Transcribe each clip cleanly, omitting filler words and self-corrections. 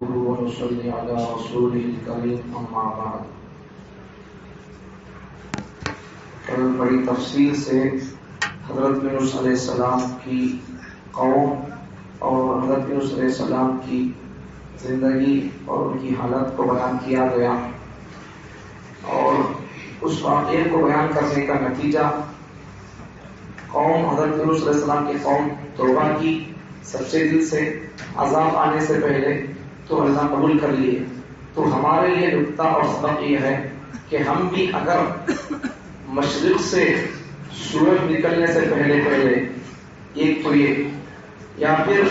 ونصلي على رسوله الكريم أما بعد. بڑی تفصیل سے حضرت یونس علیہ السلام کی قوم اور حضرت یونس علیہ السلام کی زندگی اور ان کی حالت کو بیان کیا گیا، اور اس واقعے کو بیان کرنے کا نتیجہ قوم حضرت یونس علیہ السلام کی قوم توبہ کی سچے دل سے، عذاب آنے سے پہلے تو اللہ قبول کر لیے. تو ہمارے لیے نکتہ اور سبق یہ ہے کہ ہم بھی اگر مشرق سے سورج نکلنے سے پہلے ایک تو یہ، یا پھر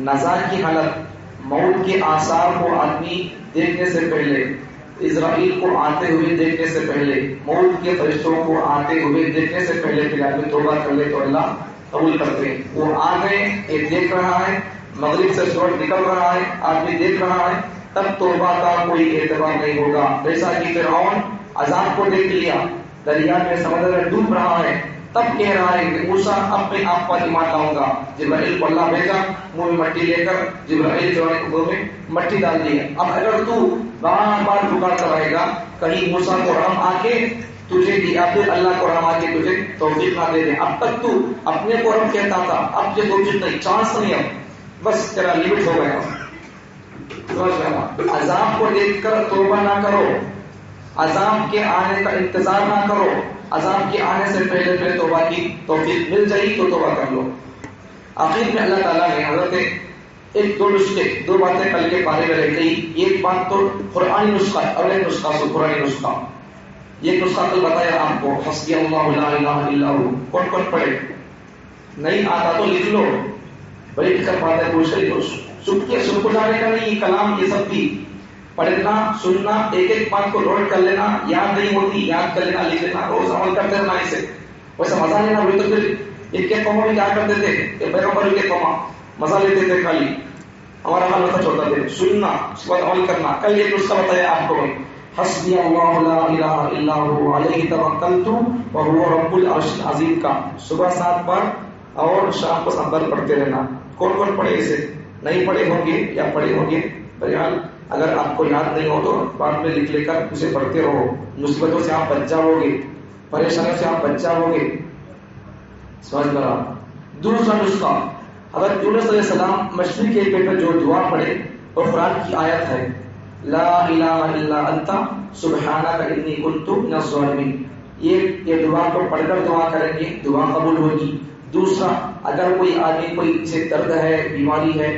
نزا کی حالت، موت کے آثار کو آدمی دیکھنے سے پہلے، اسرائیل کو آتے ہوئے دیکھنے سے پہلے، موت کے فرشتوں کو آتے ہوئے دیکھنے سے پہلے پھر آدمی توبہ کر لے تو اللہ قبول کرتے ہیں. وہ آ گئے، یہ دیکھ رہا ہے، مغرب سے سورج نکل رہا ہے، آدمی دیکھ رہا ہے، تب توبہ کا کوئی اعتبار نہیں ہوگا. جیسا کہ فرعون عذاب کو دیکھ لیا، دریا میں سمندر میں ڈوب رہا ہے، تب کہہ رہا ہے کہ موسیٰ اپنے آپ پر ایمان لاؤں گا. جبرائیل کو اللہ بھیجا، منہ میں مٹی لے کر جبرائیل جو ہے منہ میں مٹی ڈال دی. اب اگر تو بار بار پکارتا رہے گا، کہیں موسیٰ کو رحم آ کے تجھے یا پھر اللہ کو رحم آ کے تجھے توفیق نہ دے دے. اب تک تو اپنے کو رحم کہتا تھا، اب یہ توفیق نہیں، چانس نہیں، اب بس تیرا لمٹ ہو گیا. عذاب کو دیکھ کر توبہ نہ کرو، عذاب کے آنے کا انتظار نہ کرو. عذاب کے آنے سے پہلے توبہ کی توفیق مل جائے تو توبہ کر لو. آخر میں اللہ تعالیٰ نے حضرت دو باتیں کل کے بارے میں رہ گئی. ایک بات تو قرآنی نسخہ اور ایک نسخہ سو قرآنی نسخہ. یہ نسخہ کل بتایا آپ کو، حسبی اللہ لا الہ الا ہو. کون کون پڑھے؟ نہیں آتا تو لکھ لو، بڑی دقت بات ہے. کوشش سن کو جانے کا نہیں، کلام یہ سب بھی پڑھنا سننا، ایک ایک بات کو نوٹ کر لینا، یاد نہیں ہوتی یاد کر لینا، لکھ لینا، روز عمل کرتے رہنا. اسے ویسے مزہ لینا ہوئی تو پھر ایک ایک قوموں میں کیا کرتے تھے کہ پیغمبر کے قوم مزہ لیتے تھے، خالی ہمارا حال سچ ہوتا تھا. سننا، اس کے بعد عمل کرنا. کل ایک نسخہ بتایا آپ کو، حسبی اللہ لا الہ الا هو علیہ توکلت وهو رب العرش العظیم کا صبح 7 بار اور شام کو 7 بار پڑھتے رہنا. کون کون پڑھے؟ اسے نہیں پڑھے ہوں گے یا پڑھے ہوں گے، بہرحال اگر آپ کو یاد نہیں ہو تو بعد میں لکھ لے کر اسے پڑھتے رہو. مصیبتوں سے آپ بچ جاؤ گے، پریشانیوں سے آپ بچ جاؤ گے. سمجھ لگا. دوسرا نسخہ، حضرت یونس علیہ السلام مشرق کے پیپر جو دعا پڑھے اور قرآن کی آیت ہے، لا الہ الا انت سبحانک انی کنت من الظالمین. یہ دعا کو پڑھ کر دعا کریں گے، دعا قبول ہوگی. دوسرا، اگر کوئی آدمی کوئی اسے درد ہے، بیماری ہے،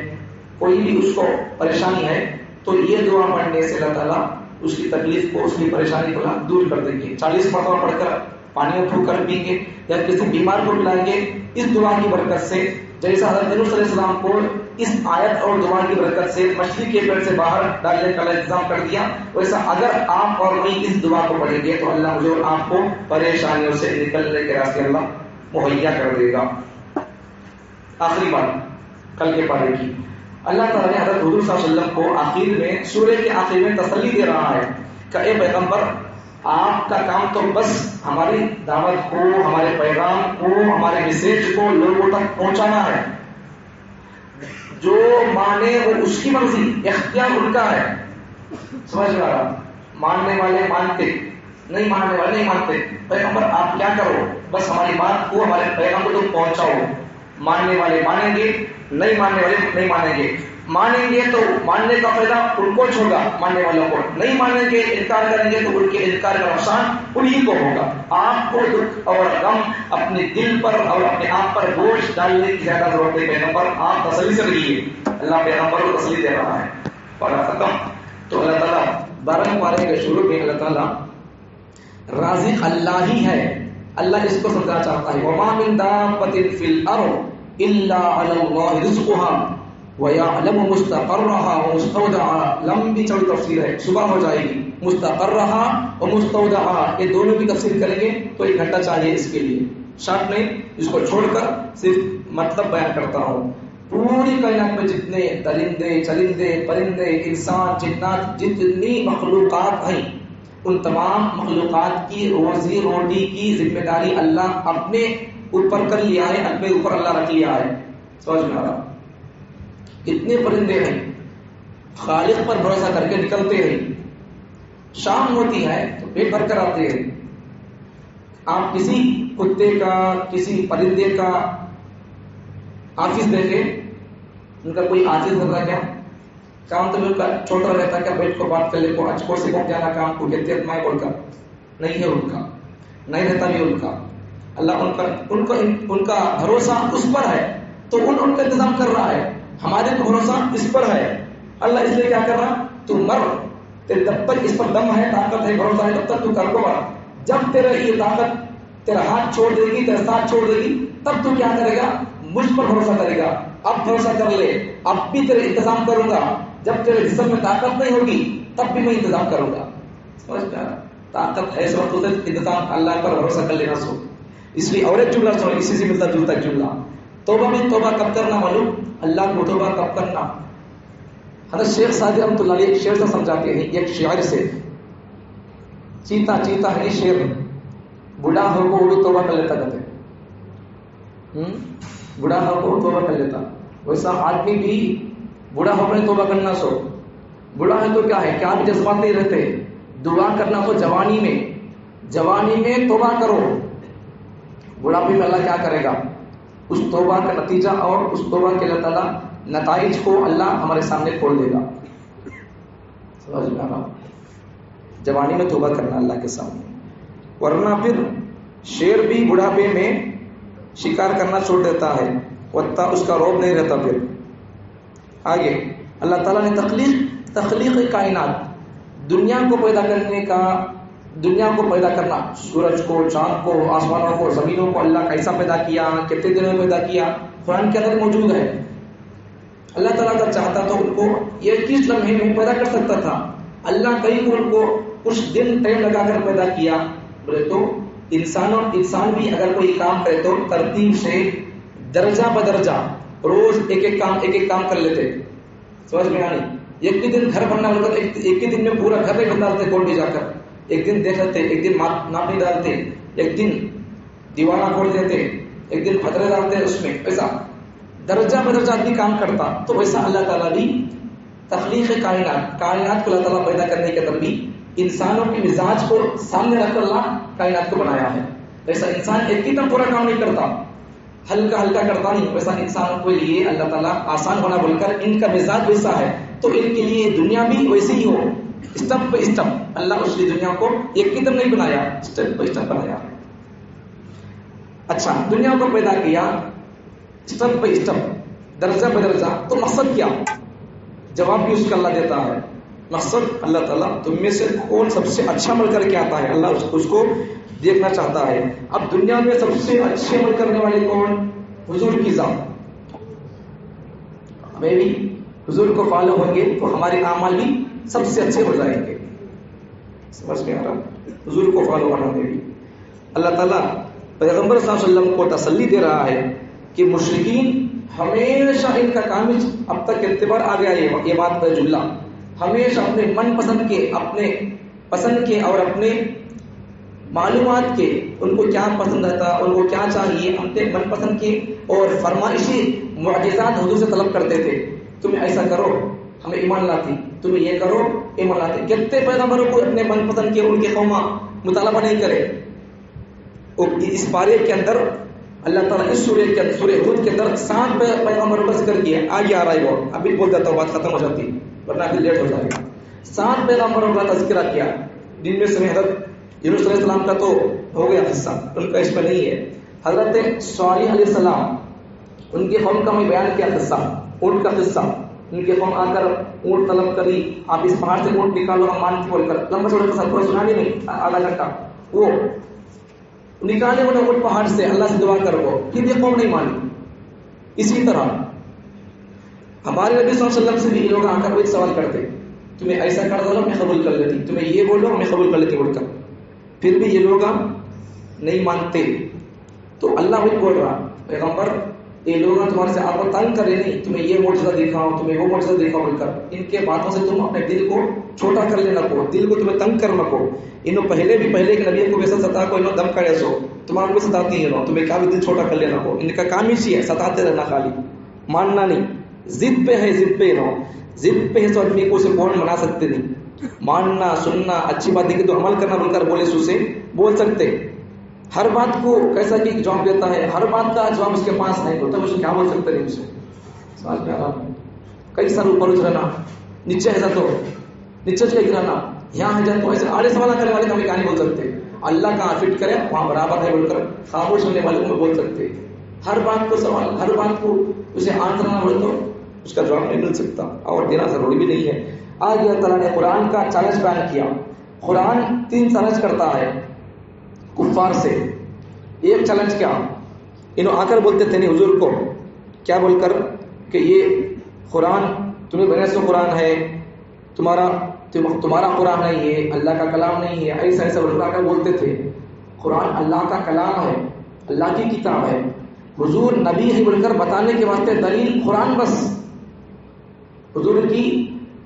کوئی بھی اس کو پریشانی ہے، تو یہ دعا پڑھنے سے اللہ تعالیٰ اس کی تکلیف کو، اس کی پریشانی کو دور کر دیں گے. 40 مرتبہ پڑھ کر پانی میں پھونک کر پیں گے یا کسی بیمار کو پلائیں گے اس دعا کی برکت سے. جیسا حضرت یونس علیہ السلام کو اس آیت اور دعا کی برکت سے مچھلی کے پیٹ سے باہر ڈالنے کا انتظام کر دیا، ویسا اگر آپ اور میں اس دعا کو پڑھیں گے تو اللہ مجھے اور آپ کو پریشانیوں سے نکلنے کے راستے اللہ مہیا کر دے گا. آخری بات کل کے پارے کی، اللہ تعالیٰ نے حضرت حضور صلی اللہ علیہ وسلم کو آخر میں سورہ کے آخر میں تسلی دے رہا ہے کہ اے پیغمبر، آپ کا کام تو بس ہماری دعوت کو، ہمارے پیغام کو، ہمارے میسج کو لوگوں تک پہنچانا ہے. جو مانے وہ اس کی مرضی، اختیار ان کا ہے. سمجھ رہا؟ ماننے والے مانتے، نہیں ماننے والے نہیں مانتے. پیغمبر آپ کیا کرو، بس ہماری بات کو، ہمارے پیغام کو تم پہنچاؤ. ماننے والے مانیں گے، نہیں ماننے والے نہیں مانیں گے. مانیں گے تو ماننے کا فائدہ ان کو ہوگا، ماننے والوں کو. نہیں مانیں گے، انکار کریں گے تو ان کے انکار کا نقصان انہیں کو ہوگا. آپ کو دکھ اور غم اپنے دل پر اور اپنے آپ پر بوجھ ڈالنے کی زیادہ ضرورت ہے. پیغمبر آپ تسلی سے رہیے، اللہ پیغمبر کو تسلی دے رہا ہے. اور ختم تو اللہ تعالیٰ 12 پارے کے شروع میں اللہ تعالیٰ رازق اللہ ہی ہے. اللہ اس کو سمجھنا چاہتا ہے، وما من دابۃ فی الارض الا علی اللہ رزقها وَيَعْلَمُ مُسْتَقَرَّهَا وَمُسْتَوْدَعَهَا. لمبی چوڑی تفسیر ہے، صبح ہو جائے گی. مستقرها ومستودعها یہ دونوں کی تفسیر کریں گے تو 1 گھنٹہ چاہیے اس کے لیے. شارٹ میں اس کو چھوڑ کر صرف مطلب بیان کرتا ہوں. پوری کائنات میں جتنے درندے، چرندے، پرندے، انسان، جنات، جتنی مخلوقات ہیں، ان تمام مخلوقات کی روزی روٹی کی ذمہ داری اللہ اپنے اوپر کر لیا ہے، اپنے اوپر اللہ رکھ لیا ہے. سمجھ میں آ رہا؟ اتنے پرندے ہیں، خالق پر بھروسہ کر کے نکلتے ہیں. شام ہوتی ہے تو پیٹ بھر کر آتے ہیں. آپ کسی کتے کا کسی پرندے کا آفس دیکھیں, ان کا کوئی آفس ہوگا کیا؟ کام تو ان کا چھوٹا رہتا کیا؟ بیٹھ کو بات کر لے کو اچ کو سے پہنچ جانا کام کو کہتے ہیں میں بول کر نہیں ہے, ان کا نہیں رہتا بھی ان کا. اللہ ان کا بھروسہ اس پر ہے تو ان کا انتظام کر رہا ہے. ہمارے تو بھروسہ اس پر ہے. اللہ اس لیے کیا کر رہا, تو مر, جب تک اس پر دم ہے, طاقت ہے, بھروسہ ہے, تب تک تو کر کو. جب تیرا یہ طاقت تیرا ہاتھ چھوڑ دے گی, تیرا ساتھ چھوڑ دے گی, تب تو کیا کرے گا, مجھ پر بھروسہ کرے گا. اب بھروسہ کر لے, اب بھی تیرے انتظام کروں گا. جب تیرے جسم میں طاقت نہیں ہوگی تب بھی میں انتظام کروں گا. سمجھ گیا؟ طاقت ہے اس وقت انتظام, اللہ پر بھروسہ کر لینا. سو اس لیے اور ایک جملہ سو, اسی سے ملتا جلتا جملہ, توبہ میں توبہ کب کرنا معلوم, اللہ کو توبہ کب کرنا. حضرت شیخ سعدی رحمۃ اللہ علیہ ایک شعر سے سمجھاتے ہیں, ایک شاعر سے, چیتا چیتا ہے شیر, بوڑھا ہو کو اڑو توبہ کر لیتا, کہتے بوڑھا ہو کو توبہ کر لیتا. ویسا آدمی بھی بوڑھا ہو کر توبہ کرنا. سو بوڑھا ہے تو کیا ہے, کیا بھی جذبات نہیں رہتے, دعا کرنا تو جوانی میں توبہ کرو. بڑھاپے میں اللہ کیا کرے گا, اس توبہ کا نتیجہ اور اس توبہ کے اللہ تعالیٰ نتائج کو اللہ ہمارے سامنے کھول دے گا. سمجھ میں آنا, جوانی میں توبہ کرنا اللہ کے سامنے. ورنہ پھر شیر بھی بڑھاپے میں شکار کرنا چھوڑ دیتا ہے, ورنہ اس کا روب نہیں رہتا. پھر آگے اللہ تعالیٰ نے تخلیق کائنات, دنیا کو پیدا کرنا, سورج کو, چاند کو, آسمانوں کو, زمینوں کو اللہ کیسا پیدا کیا, کتنے دنوں میں پیدا کیا, قرآن کے اندر موجود ہے. اللہ تعالیٰ اگر چاہتا تو ان کو 21 لمحے میں پیدا کر سکتا تھا. اللہ کئی کو ان کو کچھ دن ٹائم لگا کر پیدا کیا. بولے تو انسان بھی اگر کوئی کام کرے تو ترتیب سے درجہ بدرجہ روز ایک کام کر لیتے. سمجھ میں آنی, ایک ہی دن گھر بننا ہوگا تو ایک ہی دن میں پورا گھر نہیں بن ڈالتے, کون بھی جا کر ایک دن دیکھ لیتے, ایک دن ناپ نہیں ڈالتے, ایک دن دیوانہ کھول دیتے, ایک دن پتھرے ڈالتے اس میں. ایسا درجہ بدرجہ آدمی کام کرتا. تو ویسا اللہ تعالیٰ بھی تخلیق کائنات کو اللہ تعالیٰ پیدا کرنے کے اندر بھی انسانوں کے مزاج کو سامنے رکھ کر اللہ کائنات کو بنایا ہے. ویسا انسان ایک ہی دم پورا کام نہیں کرتا, ہلکا کرتا نہیں. ویسا انسانوں کے لیے اللہ تعالیٰ آسان ہونا بول کر ان کا مزاج ویسا ہے, تو ان کے لیے دنیا بھی ویسے ہی ہو, اسٹپ پہ اسٹپ. اللہ اس لیے دنیا کو ایک ہی دم نہیں بنایا, اسٹپ پہ اسٹپ بنایا. اچھا, دنیا کو پیدا کیا اسٹپ پہ اسٹپ, درجہ بدرجہ, تو مقصد کیا؟ جواب بھی اس کا اللہ دیتا ہے. مقصد اللہ تعالیٰ تم میں سے کون سب سے اچھا عمل کر کے آتا ہے, اللہ اس کو دیکھنا چاہتا ہے. اب دنیا میں سب سے اچھے عمل کرنے والے کون؟ حضور کی ذات. ہمیں بھی حضور کو فالو ہوں گے تو ہمارے اعمال بھی سب سے اچھے ہو جائیں گے. سمجھ میں آ رہا, حضور کو فالو کرنا میں بھی اللہ تعالیٰ پیغمبر صلی اللہ علیہ وسلم کو تسلی دے رہا ہے کہ مشرکین ہمیشہ ان کا کام اب تک اعتبار آ گیا. یہ بات کا جملہ ہمیشہ اپنے من پسند کے, اپنے پسند کے اور اپنے معلومات کے, ان کو کیا پسند رہتا, ان کو کیا چاہیے, اپنے من پسند کے اور فرمائشی معجزات حضور سے طلب کرتے تھے. تمہیں ایسا کرو ہمیں ایمان لاتی, تمہیں یہ کرو ایمان لاتی. کتنے پیغمبروں کو اپنے من پسند کے ان کے قوما مطالبہ نہیں کرے. اس پارے کے اندر اللہ تعالیٰ اس سورہ ہود کے اندر 7 پیغمبروں کا ذکر کیا. آگے آ رہا ہے وہ, ابھی بول دیتا ہوں, بات ختم ہو جاتی ورنہ پھر لیٹ ہو جائے گا. 7 پیغمبروں کا تذکرہ کیا, جن میں سے حضرت یونس علیہ السلام کا تو ہو گیا حصہ, ان کا اس میں نہیں ہے. حضرت صالح علیہ السلام, ان کے قوم کا میں بیان کیا قصہ, اونٹ کا قصہ. ان کے قوم آ کر اونٹ طلب کری, آپ اس پہاڑ سے اونٹ نکالو ہم مان کی بول کر, لمبا چھوٹا قصہ پورا سنانے نہیں, آدھا گھنٹہ. وہ نکالے انہیں اونٹ پہاڑ سے, اللہ سے دعا کرو, پھر یہ قوم نہیں مانی. اسی طرح ہمارے نبی صلی اللہ علیہ وسلم سے بھی لوگ آ کر ایک سوال کرتے, تمہیں ایسا کر دو میں قبول کر لیتی, تمہیں یہ بولو میں قبول کر لیتی بول کر. پھر بھی یہ لوگ نہیں مانتے. تو اللہ بھی بول رہا, پیغمبر یہ لوگ تمہارے سے آپ کو تنگ کرے نہیں, تمہیں یہ معجزہ دکھاؤ, تمہیں وہ معجزہ دکھاؤ بول کر. ان کے باتوں سے تم اپنے دل کو چھوٹا کر لینا کو, دل کو تمہیں تنگ کر نہ کو. انہوں پہلے کے نبی کو ویسا ستا کو انہوں دم کرے سو, تمہارے کو ستاتی ہیں, تمہیں کیا بھی دل چھوٹا کر لینا کو. ان کا کام ہی ہے ستاتے رہنا, خالی ماننا نہیں. ضد پہ ہے, ضد پہ رہو. ضد پہ ہے تو آدمی کو اسے فوراً منا سکتے نہیں، ماننا سننا اچھی بات ہے کہ تو عمل کرنا بول کر بولے سو سے بول سکتے. ہر بات کو کیسا کہ جواب دیتا ہے، ہر بات کا جواب اس کے پاس نہیں ہوتا، اسے کیا بول سکتے نہیں اسے. سوال پہ آرام ہے. کئی سال اوپر اچھلنا، نیچے ہے تو نیچے چلے گرانا، یہاں ہے جا تو ایسے آڑے سوال کرنے والے کبھی کیا نہیں بول سکتے. اللہ کا فٹ کرے وہاں برابر ہے بول کر خاموش ہونے والے کو بول سکتے. ہر بات کو سوال، ہر بات کو اسے آنسر نہ بولے تو اس کا جواب نہیں مل سکتا اور دینا ضروری بھی نہیں ہے. آگے اللہ تعالیٰ نے قرآن کا چیلنج بیان کیا. قرآن 3 چیلنج کرتا ہے کفار سے. ایک چیلنج کیا، انہوں آ کر بولتے تھے نہیں حضور کو، کیا بول کر کہ یہ قرآن تمہیں بنے سو قرآن ہے، تمہارا قرآن نہیں ہے، اللہ کا کلام نہیں ہے. ایسا ایسا آ کر بولتے تھے. قرآن اللہ کا کلام ہے، اللہ کی کتاب ہے. حضور نبی ہے بول کر بتانے کے واسطے دلیل قرآن بس. حضور کی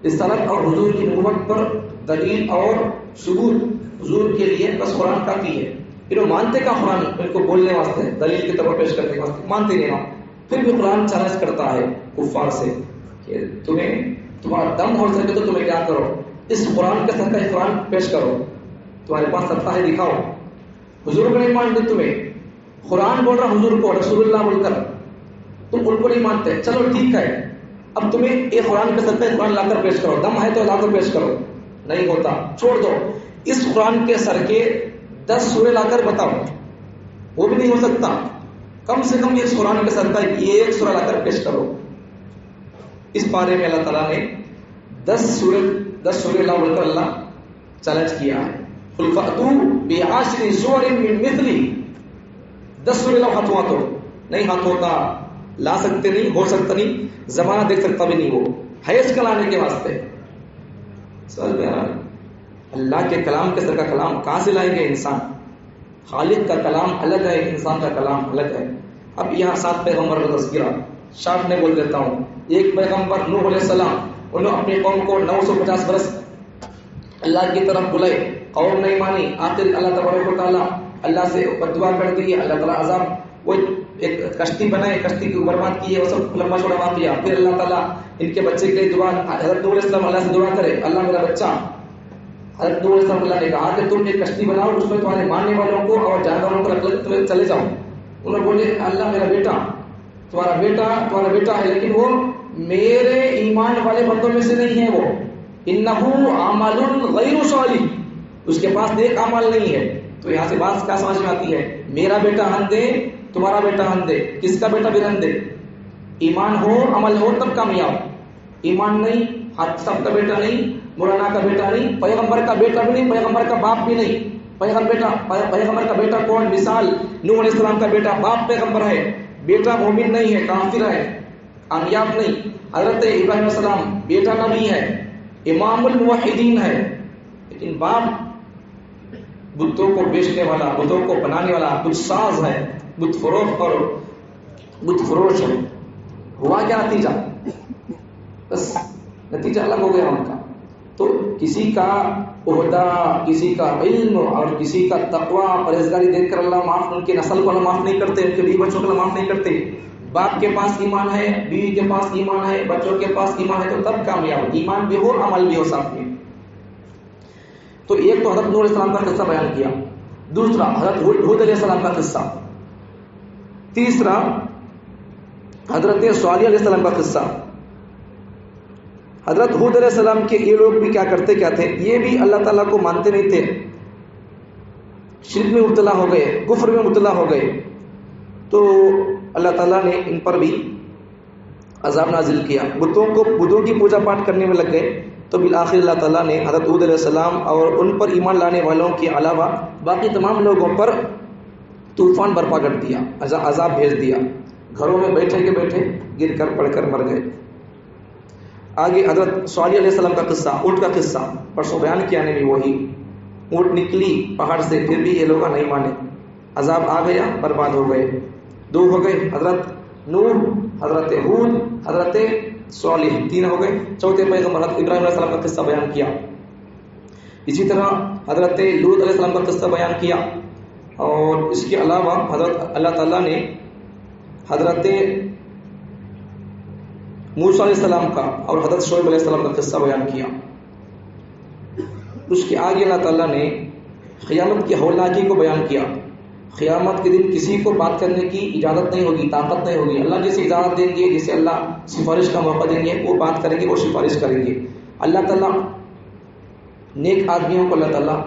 رسالت اور حضور کی نبوت پر دلیل اور ثبوت حضور کے لیے بس قرآن کافی ہے. انہوں مانتے کا قرآن ان کو بولنے واسطے دلیل کی طرف پیش کرنے واسطے مانتے نہیں. پھر بھی قرآن چیلنج کرتا ہے کفار سے کہ تمہارا دم ہو سکے تو تمہیں کیا کرو، اس قرآن کے ساتھ قرآن پیش کرو، تمہارے پاس سکتا ہے دکھاؤ. حضور کو نہیں مانتے، تمہیں قرآن بول رہا حضور کو رسول اللہ بول کر، تم ان کو نہیں مانتے. چلو ٹھیک ہے، اب تمہیں یہ قرآن کے ساتھ قرآن لا کر پیش کرو، دم ہے تو لا کر پیش کرو. نہیں ہوتا، چھوڑ دو. اس قرآن کے سر کے 10 سورے لا کر بتاؤ، وہ بھی نہیں ہو سکتا. کم سے کم اس قرآن کے سر کا ایک سورہ لا کر پیش کرو. اس بارے میں اللہ تعالیٰ نے 10 سورے لا بول کر اللہ چیلنج کیا ہے. قل فأتوا بعشر سور من مثلی، 10 سورے لا ہاتھ ہوا تو نہیں ہاتھ ہوتا، لا سکتے نہیں، ہو سکتا نہیں، زمانہ دیکھ سکتا بھی نہیں. وہ ہے اس کا لانے کے واسطے. سوال میرا، اللہ کے کلام کے سر کا کلام کہاں سے لائیں گے انسان؟ خالق کا کلام الگ ہے، انسان کا کلام الگ ہے. اب یہاں 7 پیغمبر کا تذکرہ شارٹ میں بول دیتا ہوں. ایک پیغمبر نوح علیہ السلام، انہوں اپنی قوم کو 950 برس اللہ کی طرف بلائے، قوم نہیں مانی. آخر اللہ تبارک و تعالیٰ اللہ سے بددعا کر دی، اللہ تعالیٰ عذاب، وہ ایک کشتی بنائے، کشتی کو برباد کی ہے، وہ سب لمبا چوڑا واقعہ. پھر اللہ تعالیٰ ان کے بچے کے دعا، حضرت نوح علیہ السلام اللہ سے دعا کرے، اللہ میرا بچہ. حضرت نوح علیہ السلام اللہ نے کہا کہ تم ایک کشتی بناؤ، اس میں تمہارے ماننے والوں کو اور جانوروں کو رکھ لے، تمہیں چلے جاؤ. انہوں نے بولے اللہ میرا بیٹا، تمہارا بیٹا ہے، لیکن وہ میرے ایمان والے بندوں میں سے نہیں ہے. وہ انہو عمل غیر صالح، اس کے پاس نیک عمل نہیں ہے. تو یہاں سے بات کیا سمجھ میں آتی ہے؟ میرا بیٹا ہندے، تمہارا بیٹا ہندے، کس کا بیٹا بھی ہندے. ایمان ہو عمل ہو تب کامیاب. ایمان نہیں، سب کا بیٹا نہیں، مولانا کا بیٹا نہیں، پیغمبر کا بیٹا بھی نہیں، پیغمبر کا باپ بھی نہیں. پیغمبر کا بیٹا کون؟ مثال نوح علیہ السلام کا بیٹا، باپ پیغمبر ہے، بیٹا مومن نہیں ہے، کافر ہے، کامیاب نہیں. حضرت ابراہیم علیہ السلام بیٹا نبی ہے، امام الموحدین ہے، لیکن باپ بتوں کو بیچنے والا، بتوں کو بنانے والا، بت ساز ہے، بت فروش ہے. ہوا کیا نتیجہ؟ بس نتیجہ الگ ہو گیا ان کا. تو کسی کا عہدہ، کسی کا علم اور کسی کا تقوی پرہیزگاری دیکھ کر اللہ معاف، ان کی نسل کو اللہ معاف نہیں کرتے، ان کے بیوی بچوں کو اللہ معاف نہیں کرتے. باپ کے پاس ایمان ہے، بیوی کے پاس ایمان ہے، بچوں کے پاس ایمان ہے تو تب کامیاب. ایمان بھی ہو عمل بھی ہو ساتھ میں. تو ایک تو حضرت نوح علیہ السلام کا قصہ بیان کیا، دوسرا حضرت ہود علیہ السلام کا قصہ، تیسرا حضرت صالح علیہ السلام کا قصہ. حضرت ہود علیہ السلام کے یہ لوگ بھی کیا کرتے کیا تھے؟ یہ بھی اللہ تعالیٰ کو مانتے نہیں تھے، شرک میں مبتلا ہو گئے، کفر میں مبتلا ہو گئے. تو اللہ تعالیٰ نے ان پر بھی عذاب نازل کیا. بتوں کی پوجا پاٹ کرنے میں لگ گئے. تو بالآخر اللہ تعالیٰ نے حضرت ہود علیہ السلام اور ان پر ایمان لانے والوں کے علاوہ باقی تمام لوگوں پر طوفان برپا کر دیا، عذاب بھیج دیا. گھروں میں بیٹھے کے بیٹھے گر کر پڑھ کر مر گئے. آگے حضرت صالح علیہ السلام کا قصہ، اونٹ کا قصہ پرسوں بیان کیا نے بھی وہی. اونٹ نکلی پہاڑ سے، پھر بھی یہ لوگ نہیں مانے، عذاب آ گیا، برباد ہو گئے. 2 ہو گئے، حضرت نوح، حضرت ہود، حضرت صالح، 3 ہو گئے. چوتھے پیغمبر حضرت ابراہیم علیہ السلام کا قصہ بیان کیا. اسی طرح حضرت لوط علیہ السلام کا قصہ بیان کیا. اور اس کے علاوہ حضرت اللہ تعالیٰ نے حضرت موسیٰ علیہ السلام کا اور حضرت شعیب علیہ السلام کا قصہ بیان کیا. اس کے آگے اللہ تعالیٰ نے قیامت کی ہولناکی کو بیان کیا. قیامت کے دن کسی کو بات کرنے کی اجازت نہیں ہوگی، طاقت نہیں ہوگی. اللہ جسے اجازت دیں گے، جسے اللہ سفارش کا موقع دیں گے، وہ بات کریں گے، وہ سفارش کریں گے. اللہ تعالیٰ نیک آدمیوں کو اللہ تعالیٰ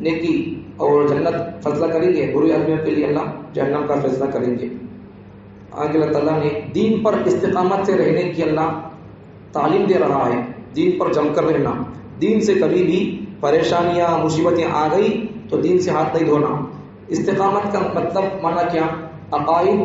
نیکی اور جنت فیصلہ کریں گے، برے آدمیوں کے لیے اللہ جہنم کا فیصلہ کریں گے. آگے اللہ تعالیٰ نے دین پر استقامت سے رہنے کی اللہ تعلیم دے رہا ہے. دین پر جم کر رہنا، دین سے کبھی بھی پریشانیاں مصیبتیں آ گئی تو دین سے ہاتھ نہیں دھونا. استقامت کا مطلب مانا کیا؟ عقائد،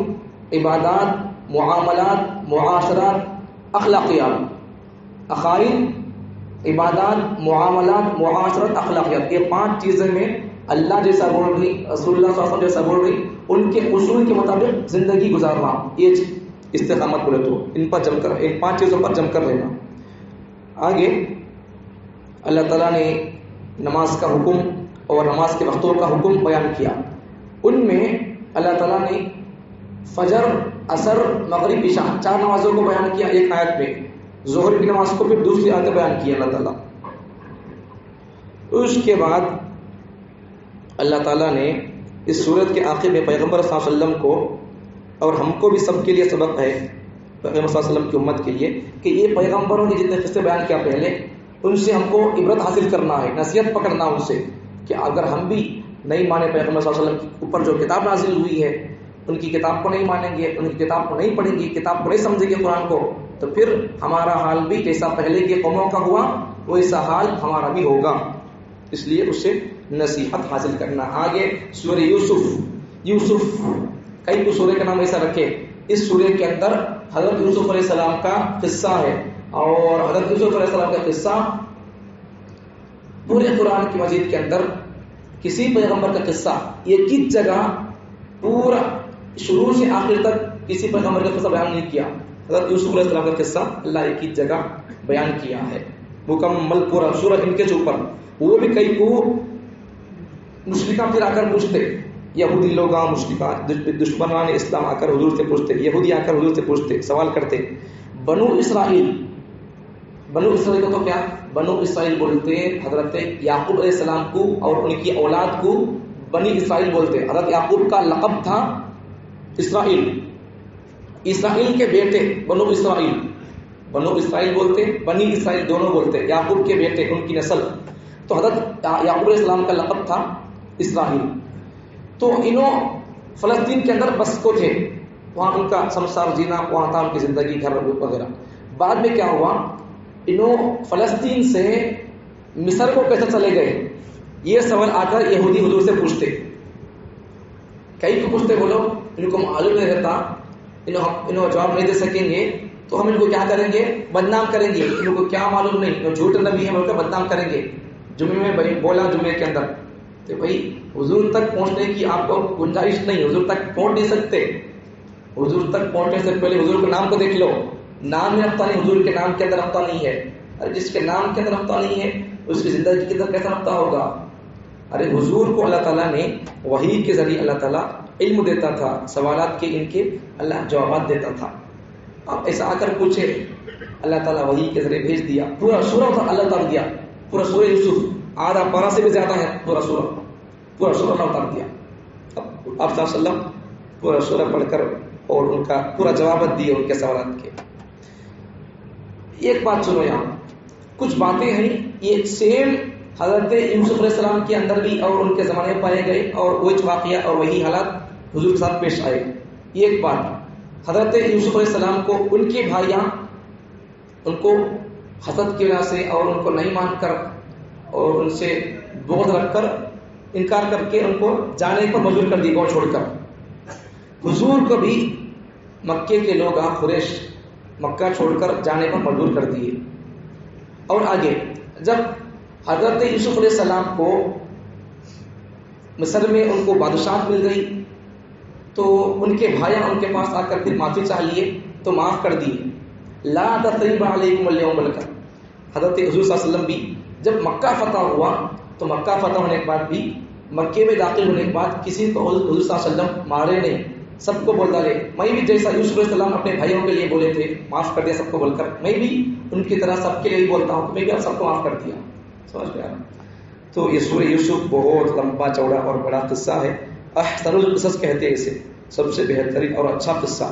عبادات، معاملات، معاشرات، اخلاقیات. عقائد، عبادات، معاملات، معاشرت، اخلاقیات، یہ 5 چیزیں میں اللہ جیسا بول رہی، رسول اللہ صلی اللہ علیہ وسلم جیسا بول رہی، ان کے اصول کے مطابق زندگی گزارنا، یہ استقامت بولے تو ان پر جم کر، ان 5 چیزوں پر جم کر رہنا. آگے اللہ تعالیٰ نے نماز کا حکم اور نماز کے وقتوں کا حکم بیان کیا. ان میں اللہ تعالیٰ نے فجر، عصر، مغرب، عشاء 4 نمازوں کو بیان کیا ایک آیت میں. ظہر کی نماز کو پھر دوسری آیت میں بیان کیا اللہ تعالیٰ. اس کے بعد اللہ تعالیٰ نے اس سورت کے آخر میں پیغمبر صلی اللہ علیہ وسلم کو، اور ہم کو بھی سب کے لیے سبق ہے پیغمبر صلی اللہ علیہ وسلم کی امت کے لیے، کہ یہ پیغمبروں نے جتنے قصے بیان کیا پہلے، ان سے ہم کو عبرت حاصل کرنا ہے، نصیحت پکڑنا ان سے، کہ اگر ہم بھی نہیں مانے پیغمبر صلی اللہ علیہ وسلم کے اوپر جو کتاب نازل ہوئی ہے، ان کی کتاب کو نہیں مانیں گے، ان کی کتاب کو نہیں پڑھیں گے، کتاب کو نہیں سمجھیں گے قرآن کو، تو پھر ہمارا حال بھی جیسا پہلے کے قوموں کا ہوا ویسا حال ہمارا بھی ہوگا. اس لیے اس سے نصیحت حاصل کرنا. آگے سورہ یوسف کئی کو سورہ کا نام ایسا رکھے. اس سورہ کے اندر حضرت یوسف علیہ السلام کا قصہ ہے، اور حضرت یوسف علیہ السلام کا قصہ پورے قرآن کی مجید کے اندر کسی پیغمبر کا قصہ ایک ہی جگہ پورا شروع سے آخر تک کسی پیغمبر کا قصہ بیان نہیں کیا. حضرت یوسف علیہ السلام کا قصہ اللہ ایک ہی جگہ بیان کیا ہے مکمل پورا سورہ ان کے اوپر. وہ بھی کئی کو مشرکان پھر آ کر پوچھتے، یہودی لوگ دشمنان اسلام آ کر حضور سے پوچھتے، یہودی آ کر حضور سے پوچھتے، سوال کرتے. بنو اسرائیل کو تو کیا بنو اسرائیل بولتے حضرت یعقوب علیہ السلام کو، اور ان کی اولاد کو بنی اسرائیل بولتے. حضرت یعقوب کا لقب تھا اسرائیل کے بیٹے بنو اسرائیل بولتے، بنی اسرائیل دونوں بولتے، یعقوب کے بیٹے ان کی نسل. تو حضرت یعقوب علیہ السلام کا لقب تھا اسرائیل. تو انہوں فلسطین کے اندر بس کو تھے، وہاں ان کا سمسار جینا، وہاں تھا ان کی زندگی، گھر وغیرہ. بعد میں کیا ہوا، انہوں فلسطین سے مصر کو کیسے چلے گئے، یہ سوال آ کر یہودی حضور سے پوچھتے. کئی کو پوچھتے، بولو ان کو معلوم نہیں رہتا، انہوں جواب نہیں دے سکیں گے تو ہم ان کو کیا کریں گے، بدنام کریں گے. ان کو کیا معلوم نہیں، انہوں جھوٹ نبی ہے بول کر بدنام کریں گے. جمعے میں بولا جمعے کے اندر تو بھائی حضور تک پہنچنے کی آپ کو گنجائش نہیں، حضور تک پہنچ نہیں سکتے. حضور تک پہنچنے سے پہلے حضور کے نام کو دیکھ لو، نام میں رفتہ نہیں، حضور کے نام کے اندر رفتہ نہیں ہے. ارے جس کے نام کے اندر رفتہ نہیں ہے اس کی زندگی کے اندر کیسا رفتہ ہوگا. ارے حضور کو اللہ تعالیٰ نے وحی کے ذریعے اللہ تعالیٰ علم دیتا تھا، سوالات کے ان کے اللہ جوابات دیتا تھا. اب ایسا آ کر پوچھے، اللہ تعالیٰ وحی کے ذریعے بھیج دیا. پورا سورہ اللہ تعالیٰ دیا، پورا سورہ یوسف آدھا پارا سے بھی زیادہ ہے، پورا سورہ اللہ اتار دیا. اب آپ صلی اللہ علیہ وسلم پورا سورہ پڑھ کر اور ان کا پورا جوابات دیے ان کے سوالات کے. ایک بات سنو، یہاں کچھ باتیں ہیں یہ سیم حضرت یوسف علیہ السلام کے اندر بھی اور ان کے زمانے میں پائے گئے، اور وہی واقعہ اور وہی حالات حضور کے ساتھ پیش آئے. ایک بات، حضرت یوسف علیہ السلام کو ان کے بھائیاں ان کو حسد کی وجہ سے اور ان کو نہیں مان کر اور ان سے بغض رکھ کر انکار کر کے ان کو جانے پر مجبور کر دی، گاؤں چھوڑ کر. حضور کو بھی مکے کے لوگ قریش مکہ چھوڑ کر جانے پر مجبور کر دیے. اور آگے جب حضرت یوسف علیہ السلام کو مصر میں ان کو بادشاہت مل گئی تو ان کے بھائیاں ان کے پاس آ کر پھر معافی چاہ لیے تو معاف کر دیے. لا تثریب علیکم اليوم بول کر حضرت حضور صلی اللہ علیہ وسلم بھی جب مکہ فتح ہوا تو مکہ فتح ہونے کے بعد بھی مکے میں داخل ہونے کے بعد کسی کو حضور صلی اللہ علیہ وسلم مارے نہیں، سب کو بول ڈالے. میں بھی جیسا یوسف علیہ السلام اپنے بھائیوں کے لیے بولے تھے معاف کر دیا سب کو بول کر, میں بھی ان کی طرح سب کے لیے بولتا ہوں, میں بھی اب سب کو معاف کر دیا. سمجھ میں آ رہا. تو یہ سورہ یوسف بہت لمبا چوڑا اور بڑا قصہ ہے. احسن القصص کہتے ہیں اسے, سب سے بہترین اور اچھا قصہ.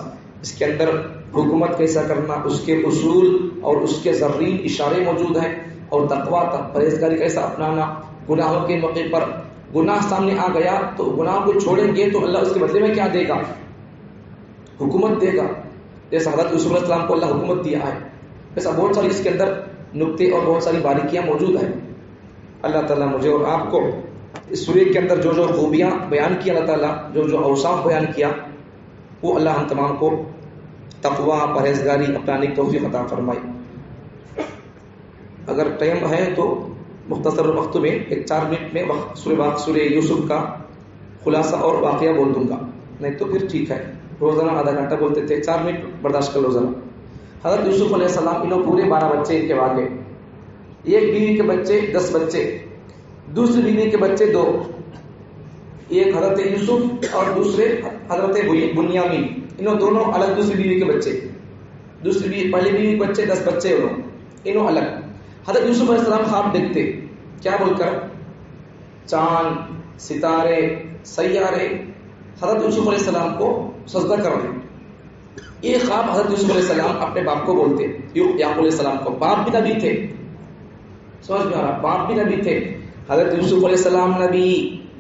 اس کے اندر حکومت کیسا کرنا, اس کے اصول اور اس کے زرین اشارے موجود ہیں, اور تقویٰ پرہیزگاری کیسا اپنانا. گناہوں کے موقع پر گناہ سامنے آ گیا تو گناہ کو چھوڑیں گے تو اللہ اس کے بدلے میں کیا دے گا؟ حکومت دے گا. جیسا حضرت یوسف علیہ السلام کو اللہ حکومت دیا ہے, ایسا بہت ساری اس کے اندر نکتے اور بہت ساری باریکیاں موجود ہیں. اللہ تعالیٰ مجھے اور آپ کو اس سورے کے اندر جو جو خوبیاں بیان کیا, اللہ تعالیٰ جو جو اوصاف بیان کیا, وہ اللہ ہم تمام کو تقویٰ پرہیزگاری اپنانے کی توفیق عطا فرمائے. اگر ٹائم ہے تو مختصر وقت میں 4 منٹ میں سورہ یوسف کا خلاصہ اور واقعہ بول دوں گا, نہیں تو پھر ٹھیک ہے. روزانہ آدھا گھنٹہ بولتے تھے, 4 منٹ برداشت کر لو ذرا. حضرت یوسف علیہ السلام انہوں پورے 12 بچے ان کے واقع. ایک بیوی کے بچے 10 بچے, دوسری بیوی کے بچے 2, ایک حضرت یوسف اور دوسرے حضرت بنیامین, انہوں دونوں الگ. دوسری بیوی کے بچے, دوسری بیوی پہلی بیوی کے بچے 10 بچے انہوں الگ. حضرت یوسف علیہ السلام خواب دیکھتے, کیا بول کر؟ چاند, ستارے, سیارے حضرت یوسف علیہ السلام کو سجدہ کر رہے. یہ خواب حضرت یوسف علیہ السلام اپنے باپ کو بولتے, یعقوب علیہ السلام کو. باپ بھی نبی تھے, سمجھ میں آ رہا, باپ بھی نبی تھے. حضرت یوسف علیہ السلام نبی,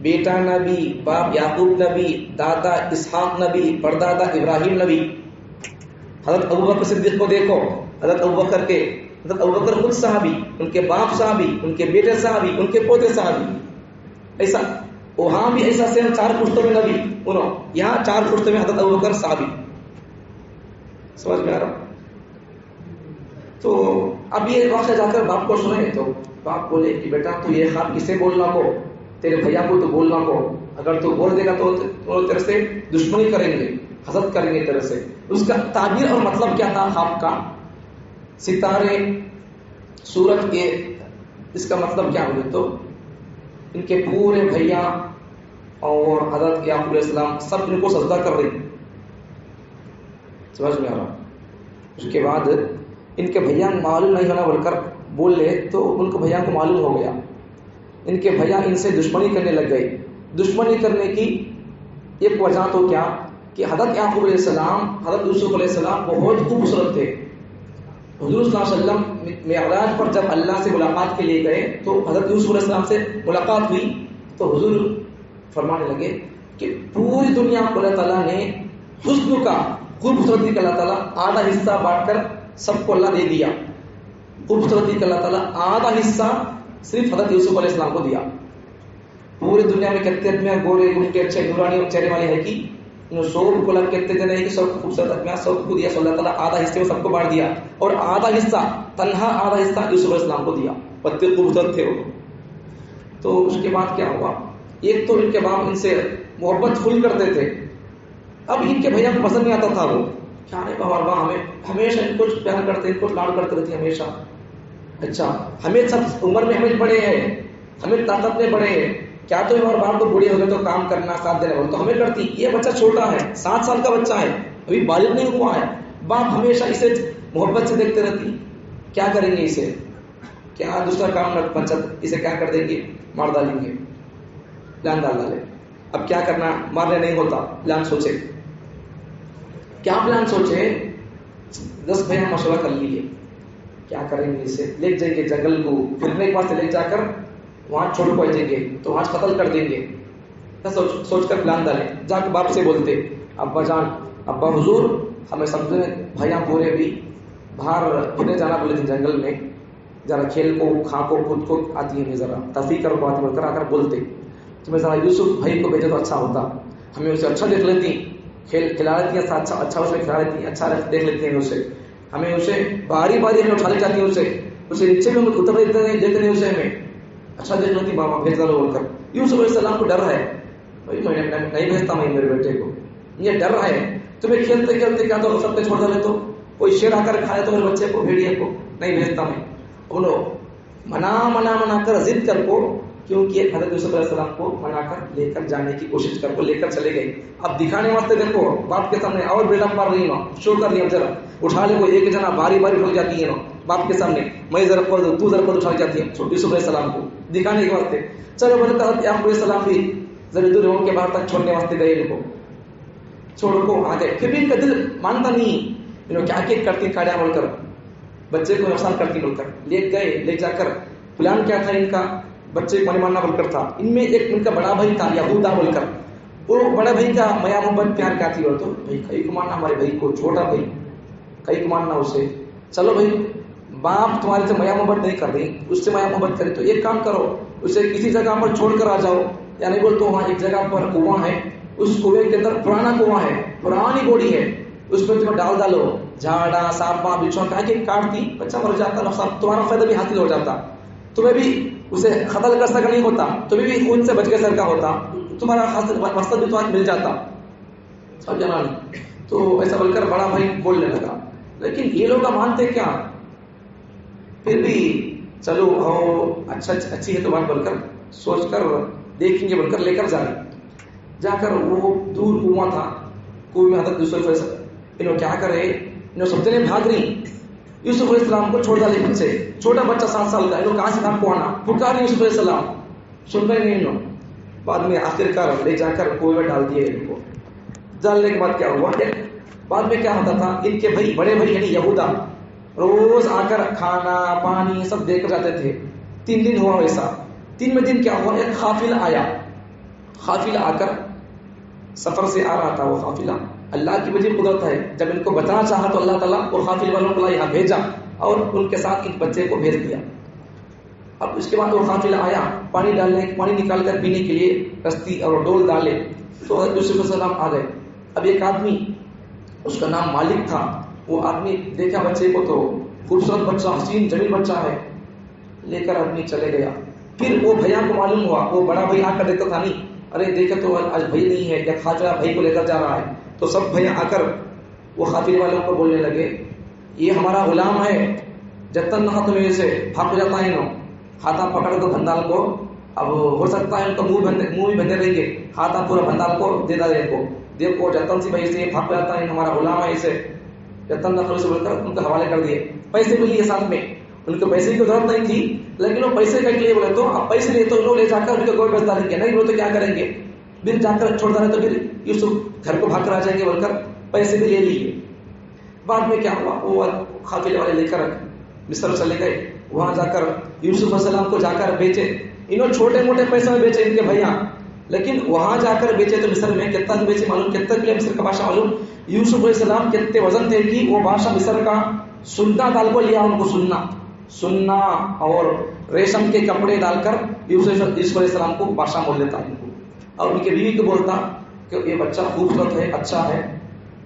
بیٹا نبی, باپ یعقوب نبی, دادا اسحاق نبی, پردادا ابراہیم نبی. حضرت ابوبکر صدیق کو دیکھو, حضرت ابوبکر خود صحابی, ان کے باپ صحابی, ان کے بیٹے صحابی, ان کے پوتے صحابی. ایسا وہاں بھی ایسا سیم 4 پشتوں میں نبی انہوں, یہاں 4 پشتوں میں حضرت ابوبکر صحابی. سمجھ میں آ رہا. تو اب یہ واقعہ جا کر باپ کو سنے تو باپ بولے کہ بیٹا تو یہ خواب کسے بولنا کو, تیرے بھیا کو تو بولنا کو, اگر تو بول دے گا تو تیرے سے دشمنی کریں گے, حسد کریں گے تیرے سے. اس کا تعبیر اور مطلب کیا تھا خواب کا؟ ستارے, سورج کے, اس کا مطلب کیا ہوگا؟ تو ان کے پورے بھیا اور حضرت یعقوب علیہ السلام سب ان کو سجدہ کر رہے. سمجھ میں آ رہا. اس کے بعد ان کے بھیا معلوم نہیں ہونا بول کر بول لے تو ان کو بھیا کو معلوم ہو گیا. ان کے بھیا ان سے دشمنی کرنے لگ گئے. دشمنی کرنے کی ایک وجہ تو کیا کہ حضرت یعقوب علیہ السلام, حضرت یوسف علیہ السلام بہت خوبصورت تھے. حضور صلی اللہ علیہ وسلم معراج پر جب اللہ سے ملاقات کے لیے گئے تو حضرت یوسف علیہ السلام سے ملاقات ہوئی تو حضور فرمانے لگے کہ پوری دنیا کو اللہ تعالیٰ نے حسن کا, خوبصورتی کا اللہ تعالیٰ آدھا حصہ بانٹ کر سب کو اللہ دے دیا. خوبصورتی کا اللہ تعالیٰ آدھا حصہ صرف حضرت یوسف علیہ السلام کو دیا. پوری دنیا میں کہتے ہیں گورے گھنٹے اچھے نورانی چہرے والے ہے کہ سب کو لگ کہتے تھے نہیں کہ سب خوبصورت ادمیاں سب کو دیا, اللہ تعالیٰ آدھا حصے میں سب کو بانٹ دیا اور آدھا حصہ تنہا آدھا حصہ یوسف علیہ السلام کو دیا. پتے خوبصورت تھے وہ. تو اس کے بعد کیا ہوا, ایک تو ان کے باپ ان سے محبت فل کرتے تھے. اب ان کے بھیا کو پسند نہیں آتا تھا وہ, کیا نہیں بابا ہمیں ہمیشہ ان کو پیار کرتے, ان کو لاڈ کرتے رہتے ہمیشہ. اچھا ہمیں سب عمر میں ہمیں بڑے ہیں, ہمیں طاقت میں بڑے ہیں, کیا تو اور باپ کو بوڑھے ہو گئے تو کام کرنا ساتھ دینا بولے تو ہمیں کرتی. یہ بچہ چھوٹا ہے, 7 سال کا بچہ ہے, ابھی بالغ نہیں ہوا ہے. باپ ہمیشہ اسے محبت سے دیکھتے رہتی. کیا کریں گے اسے, کیا دوسرا کام نہ پنچت, اسے کیا کر دیں گے, مار ڈالیں گے, پلان ڈالے. اب کیا کرنا, مارنے نہیں ہوتا, پلان سوچے. کیا پلان سوچے, 10 بھائی مشورہ کر لیے کیا کریں گے اسے. لے جائیں گے جنگل کو, پھرنے کے پاس لے جا کر وہاں چھوڑ پہنچیں گے تو وہاں قتل کر دیں گے. سوچ کر پلان ڈالے. جا کے باپ سے بولتے, ابا جان, ابا حضور ہمیں سمجھے بھیا پورے بھی باہر پھرنے جانا بولے تھے جنگل میں, ذرا کھیل کو کھا کو خود کو آتی ہے, ذرا تفریح کر کو آتی ہے, کر بولتے تمہیں ذرا یوسف بھائی کو بھیجے تو اچھا ہوتا, ہمیں اسے اچھا دیکھ لیتی, کھلا لیتی ہیں, اچھا اسے کھلا لیتی ہیں, اچھا دیکھ لیتے ہیں اسے, ہمیں اسے باری باری ہمیں اٹھا لے جاتی ہیں, اسے نیچے میں اتر دیتے ہیں اسے, ہمیں اچھا دیکھ لیتی بابا بھیج ڈالو بول کر. یوسف علیہ السلام کو ڈر ہے, نہیں بھیجتا میں میرے بیٹے کو, یہ ڈر ہے. تمہیں کھیلتے کھیلتے کیا تو سب پہ چھوڑ ڈالے تو کوئی شیر آ کر کھائے تو میرے بچے کو, بھیڑیے کو نہیں بھیجتا میں. انہوں منا کر ضد کر کو کیونکہ حضرت یوسف علیہ السلام کو منا کر لے کر جانے کی کوشش کر کو لے کر چلے گئے. اب دکھانے واسطے دیکھو باپ کے سامنے اور بیٹا مار رہی نا شو کر رہی ذرا اٹھا لے کو ایک جنا باری باری اٹھ جاتی ہے نا باپ کے سامنے میں ذرا پڑھ دوں تو ذرا پڑھ اٹھا جاتی ہے یوسف علیہ السلام کو دکھانے کے واسطے. چلو بولے حضرت یعقوب علیہ السلام بھی ذرا دور ہو کے باہر تک چھوڑنے واسطے گئے ان کو چھوڑ کو آ گئے. پھر بھی ان کا دل مانتا نہیں کیا کیا کرتی کاڑیاں بول کر بچے کو نقصان کرتی بول کر لے گئے. لے جا کر پلان کیا تھا ان کا بچے کو ماننا بول کر تھا. ان میں ایک ان کا بڑا بھائی تھا یہودا بول کر وہ بڑا بھائی کا میا محبت پیار کیا تھی بول تو بھائی کئی کو ماننا ہمارے بھائی کو چھوٹا بھائی کئی کو ماننا اسے. چلو بھائی باپ تمہارے سے میا محبت نہیں کر رہی اس سے میا محبت کرے تو ایک کام کرو اسے کسی جگہ پر چھوڑ کر آ جاؤ. یعنی بول تو وہاں ایک جگہ پر کنواں ہے اس کنویں کے اندر پرانا کنواں ہے پرانی بوڑی ہے اس میں تمہیں ڈال ڈالو جھاڑا سانپا بچھو کہا کہ کاٹتی بچہ مر جاتا نقصان تمہارا فائدہ بھی حاصل ہو جاتا تمہیں بھی اسے قتل کر سکا نہیں ہوتا تمہیں بھی خون سے بچ کے سر کا ہوتا تمہارا مقصد بھی تمہیں مل جاتا. سب جانا تو ایسا بول کر بڑا بھائی بولنے لگا. لیکن یہ لوگ مانتے کیا پھر بھی چلو اچھا اچھی ہے تو بات بول کر سوچ کر دیکھیں گے بول کر لے کر جا کر وہ دور کنواں تھا کنویں میں حضرت یوسف انہوں کیا کرے انہوں سب جنے بھاگ رہی یوسف علیہ السلام کو چھوڑ ڈالے بچے چھوٹا بچہ 7 سال کا انہوں کہاں سے کہاں کو آنا پکار یوسف علیہ السلام سن رہے نہیں انہوں. بعد میں آخر کار لے جا کر کنویں میں ڈال دیے ان کو. ڈالنے کے بعد کیا ہوا بعد میں کیا ہوتا تھا ان کے بھائی بڑے بھائی یعنی یہودا روز آ کر کھانا پانی سب دے کر جاتے تھے. 3 دن ہوا ویسا. 3 دن کیا ہوا ایک قافلہ آیا. قافلہ آ کر سفر سے آ رہا تھا وہ قافلہ اللہ کی وجہ قدرت ہے جب ان کو بچانا چاہا تو اللہ تعالیٰ وہ قافلے والوں کو یہاں بھیجا اور ان کے ساتھ ایک بچے کو بھیج دیا. اب اس کے بعد وہ قافلہ آیا پانی نکال کر پینے کے لیے کشتی اور ڈول ڈالے تو یوسف علیہ السلام آ گئے. اب ایک آدمی اس کا نام مالک تھا وہ آدمی دیکھا بچے کو تو خوبصورت بچہ حسین جمیل بچہ ہے لے کر آدمی چلے گیا. پھر وہ بھیا کو معلوم ہوا وہ بڑا بھائی آ کر دیکھتا تھا نہیں ارے دیکھا تو آج بھائی نہیں ہے یا خواجہ بھائی کو لے کر جا رہا ہے تو سب بھیا آ کر وہ قافلے والوں کو بولنے لگے یہ ہمارا غلام ہے جتن نہ تمہیں سے بھاگ جاتا ہے انہوں ہاتھا پکڑ دو بندال کو. اب ہو سکتا ہے ان کو منہ بھی بندے رہیں گے ہاتھا پورا بندال کو دے دا کو دیکھو جتن سے بھائی سے بھاگ جاتا ہے ہمارا غلام ہے اسے جتن نہ سے بول کر ان کو حوالے کر دیے. پیسے بھی لیے ساتھ میں ان کو پیسے کی ضرورت نہیں تھی لیکن وہ پیسے کے لیے بولے تو اب پیسے لیے تو انہوں لے جا کر ان کو گوشت بیچ ڈالیں گے نہیں وہ تو کیا کریں گے پھر جا کر چھوڑ ڈالے تو پھر یوسف گھر کو بھاگ کر آ جائیں گے بول کر پیسے بھی لے لیے. بعد میں کیا ہوا وہ قافلے والے لے کر مصر چلے گئے وہاں جا کر یوسف علیہ السلام کو جا کر بیچے. انہوں چھوٹے موٹے پیسے میں بیچے ان کے بھیا لیکن وہاں جا کر بیچے تو مصر میں کتنا بیچے معلوم کتنا کے لیے مصر کا بادشاہ معلوم یوسف علیہ السلام کتنے وزن تھے کہ وہ بادشاہ مصر کا سننا ڈال کو لیا ان کو سننا اور ریشم کے کپڑے ڈال کر یوسف علیہ السلام کو بادشاہ بول لیتا ان کو اور ان کی بیوی کو بولتا کہ یہ بچہ خوبصورت ہے اچھا ہے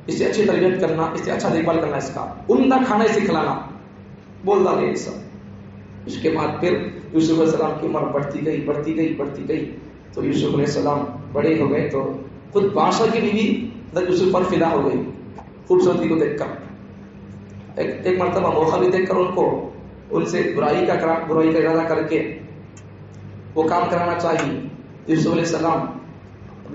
اسے اچھی تربیت کرنا اسے اچھا دیکھ بھال کرنا اس کا عمدہ کھانا اسے کھلانا بول ڈالے یہ سب. اس کے بعد پھر یوسف علیہ السلام کی عمر بڑھتی گئی تو یوسف علیہ السلام بڑے ہو گئے تو خود بادشاہ کی بیوی یوسف پر فدا ہو گئی خوبصورتی کو دیکھ کر. ایک مرتبہ موقع بھی دیکھ کر ان کو ان سے برائی کا ارادہ کر کے وہ کام کرانا چاہیے. یوسف علیہ السلام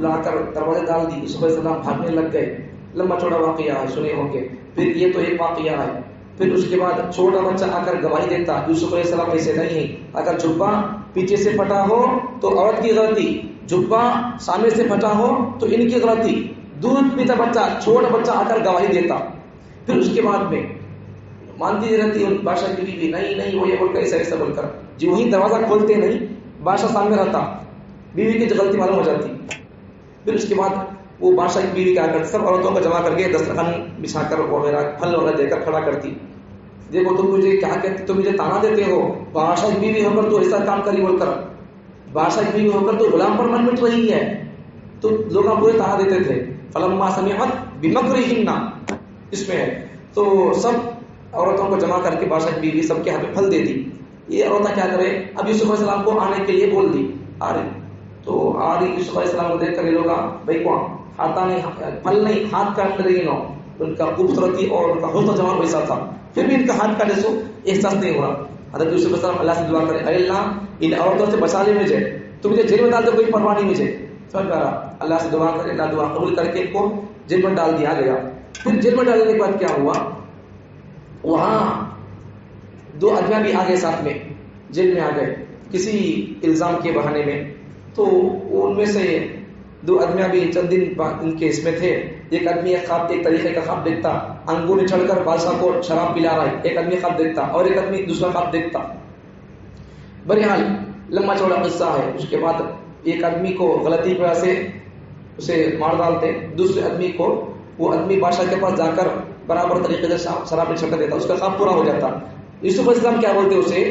لا کر دروازے ڈال دی. یوسف علیہ السلام بھاگنے لگ گئے. لمبا چوڑا واقعہ ہے سنے ہوں گے. پھر یہ تو ایک واقعہ ہے. پھر اس کے بعد چھوٹا بچہ آ کر گواہی دیتا یوسف علیہ السلام ایسے نہیں ہے. اگر جبا پیچھے سے پھٹا ہو تو عورت کی غلطی جبا سامنے سے پھٹا ہو تو ان کی غلطی. دودھ پیتا بچہ چھوٹا بچہ آ کر گواہی دیتا. پھر اس کے بعد میں مانتی رہتی بادشاہ کی بیوی نہیں وہ یہ بول کر ایسا بول کر جی وہی دروازہ کھولتے نہیں بادشاہ سامنے رہتا بیوی کی غلطی معلوم ہو جاتی. پھر اس کے بعد وہ بادشاہ کی بیوی کیا کرتی سب عورتوں کو جمع کر کے دسترخوان بچھا کر وغیرہ پھل وغیرہ دے کر کھڑا کرتی. دیکھو تم مجھے کیا کہتے تم مجھے تانا دیتے ہو بادشاہ کی بیوی ہو کر تو ایسا کام کری بول کر بادشاہ کی بیوی ہو کر تو غلام پر من مٹ رہی ہے. تو لوگ پورے تانا دیتے تھے. فلما سمعت بمکرہن اس میں ہے تو سب عورتوں کو جمع کر کے بادشاہ کی بیوی سب کے ہاتھ میں پھل دے دی. یہ عورتیں کیا کرے اب یوسف علیہ السلام کو آنے کے لیے بول دی آ رہی تو آ رہی یوسف علیہ السلام کو دیکھ کر یہ لوگ بھائی کون ہاتھا نہیں پھل نہیں ہاتھ کاٹ رہی نو ان کا خوبصورتی اور ان کا حسن جمال ویسا تھا. پھر بھی ان کا ہاتھ کا جیسو احساس نہیں ہوا. حضرت یوسف علیہ السلام اللہ سے دعا کرے اے اللہ ان عورتوں سے بچا لے مجھے، تو مجھے جیل میں ڈال دے کوئی پرواہ نہیں مجھے. سمجھ پا رہا؟ اللہ سے دعا کرے، اللہ دعا قبول کر کے ان کو جیل میں ڈال دیا گیا. پھر جیل میں ڈالنے کے بعد کیا ہوا، وہاں دو آدمیاں بھی آ گئے ساتھ میں، جیل میں آ گئے کسی الزام کے بہانے میں. تو ان میں سے دو آدمیاں بھی چند دن ان کے اس میں تھے. ایک آدمی ایک طریقے کا خواب دیکھتا، انگور میں چڑھ کر بادشاہ کو شراب پلا رہا ہے، ایک آدمی خواب دیکھتا، اور ایک آدمی دوسرا خواب دیکھتا. بہرحال لمبا چوڑا قصہ ہے. اس کے بعد ایک آدمی کو غلطی کی وجہ سے اسے مار ڈالتے، دوسرے آدمی کو وہ آدمی بادشاہ کے پاس جا کر برابر طریقے سے شراب میں چھڑک دیتا، اس کا خواب پورا ہو جاتا. یوسف علیہ السلام کیا بولتے اسے،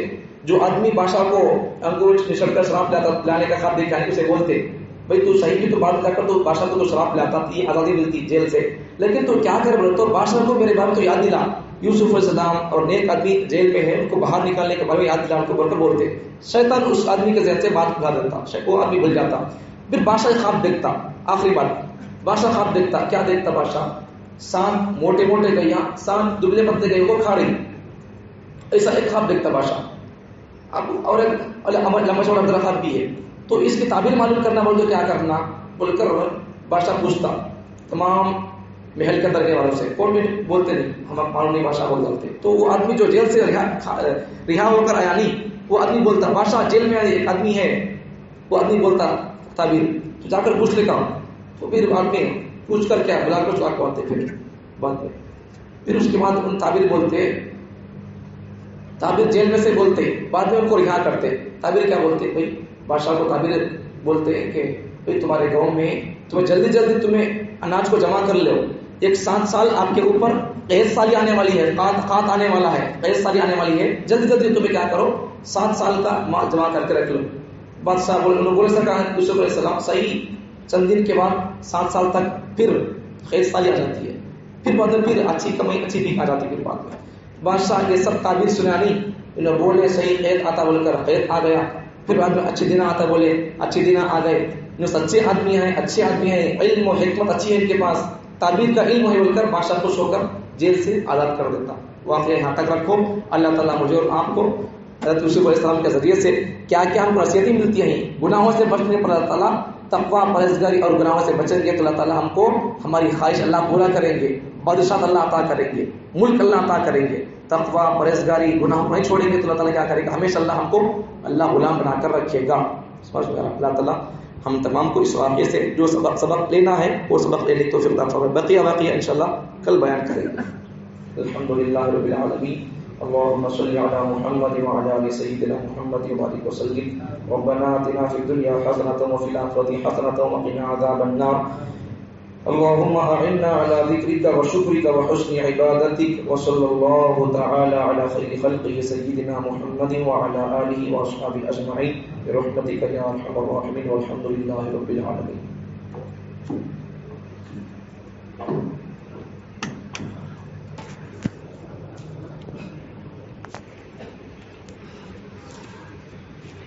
جو آدمی بادشاہ کو انگور نچڑ کر شراب لانے کا خواب دیکھا ہے اسے بولتے بھائی تو صحیح بھی تو بات کر کر تو بادشاہ کو تو شراب پلاتا تھی، آزادی ملتی جیل سے، لیکن تو کیا کر بولے تو بادشاہ کو میرے بارے میں تو یاد دلا. یوسف علیہ السلام اور نیک آدمی جیل میں ہے، ان کو باہر نکالنے کے بارے میں یاد دلا ان کو بول کر بولتے. شیطان اس آدمی کے ذہن سے بات بھلا دیتا، وہ آدمی بھول جاتا. پھر بادشاہ خواب دیکھتا. آخری بات بادشاہ خواب دیکھتا. کیا دیکھتا بادشاہ، سانپ موٹے موٹے گئیاں، سانپ دبلے پتلے گئے کو کھا رہی، ایسا ایک خواب دیکھتا بادشاہ. اب اور ایک لمبا چوڑا عبد الخاب بھی ہے. تو اس کی تعبیر معلوم کرنا بول تو کیا کرنا بول کر بادشاہ پوچھتا تمام محل کے درگے والوں سے، کون بھی بولتے نہیں، ہم معلوم نہیں بادشاہ بول جاتے. تو وہ آدمی جو جیل سے رہا ہو کر آیا نہیں، وہ آدمی بولتا بادشاہ جیل میں ایک آدمی ہے، وہ آدمی بولتا تعبیر تو جا کر پوچھ لیتا ہوں. تو پھر بعد میں پوچھ کر کیا بلا کر چاک پاتے. پھر بعد میں پھر اس کے بعد ان تعبیر بولتے، تعبیر جیل میں سے بولتے، بعد میں ان کو رہا کرتے. تعبیر کیا بولتے، بھائی بادشاہ کو تعبیر بولتے کہ بھائی تمہارے گاؤں میں تمہیں جلدی جلدی تمہیں اناج کو جمع کر لو، ایک 7 سال آپ کے اوپر قحط سالی آنے والی ہے، قحط آنے والا ہے، قحط سالی آنے والی ہے، جلدی جلدی تمہیں کیا کرو 7 سال کا مال جمع کر کے رکھ لو. بادشاہ بولے سکا یوسف علیہ السلام صحیح. چند دن کے بعد 7 سال تک پھر قحط سالی آ جاتی ہے، پھر بعد میں پھر اچھی کمائی اچھی بھیک آ جاتی ہے. پھر بعد میں بادشاہ یہ سب تعبیر سنا نہیں، انہوں بولے صحیح قحط آتا بول کر قحط آ گیا. پھر بعد میں اچھے دن آتا بولے اچھے دن آ گئے. جو سچے آدمی ہیں اچھے آدمی ہیں، علم و حکمت اچھی ہے ان کے پاس، تعبیر کا علم ہے بول کر بادشاہ خوش ہو کر جیل سے آزاد کر دیتا. واقعہ یہاں تک رکھو. اللہ تعالیٰ مجھے اور آپ کو حضرت یوسف علیہ السلام کے ذریعے سے کیا کیا ہم کو نصیحتیں ملتی ہیں، گناہوں سے بچنے پر اللہ تعالیٰ تقویٰ پرہیزگاری اور گناہوں سے بچیں گے تو اللہ تعالیٰ ہم کو ہماری خواہش اللہ پورا کریں گے، بادشاہ اللہ عطا کریں گے، ملک اللہ عطا کریں گے. تقویٰ پرہیزگاری گناہوں کو نہیں چھوڑیں گے تو اللہ تعالیٰ کیا کرے گا، ہمیشہ اللہ ہم کو اللہ غلام بنا کر رکھے گا. اللہ تعالیٰ ہم تمام کو اس واقعے سے جو سبق لینا ہے وہ سبق لینے تو پھر بقیہ واقعہ انشاءاللہ کل بیان کریں گے. الحمدللہ رب العالمین. اللهم صل على محمد وعلى ال سيدنا محمد وبارك وسلم. ربنا آتنا في الدنيا حسنة وفي الآخرة حسنة وقنا عذاب النار. اللهم أعنا على ذكرك وشكرك وحسن عبادتك. وصلى الله تعالى على خير خلقه سيدنا محمد وعلى آله وأصحابه أجمعين برحمتك يا أرحم الراحمين والحمد لله رب العالمين.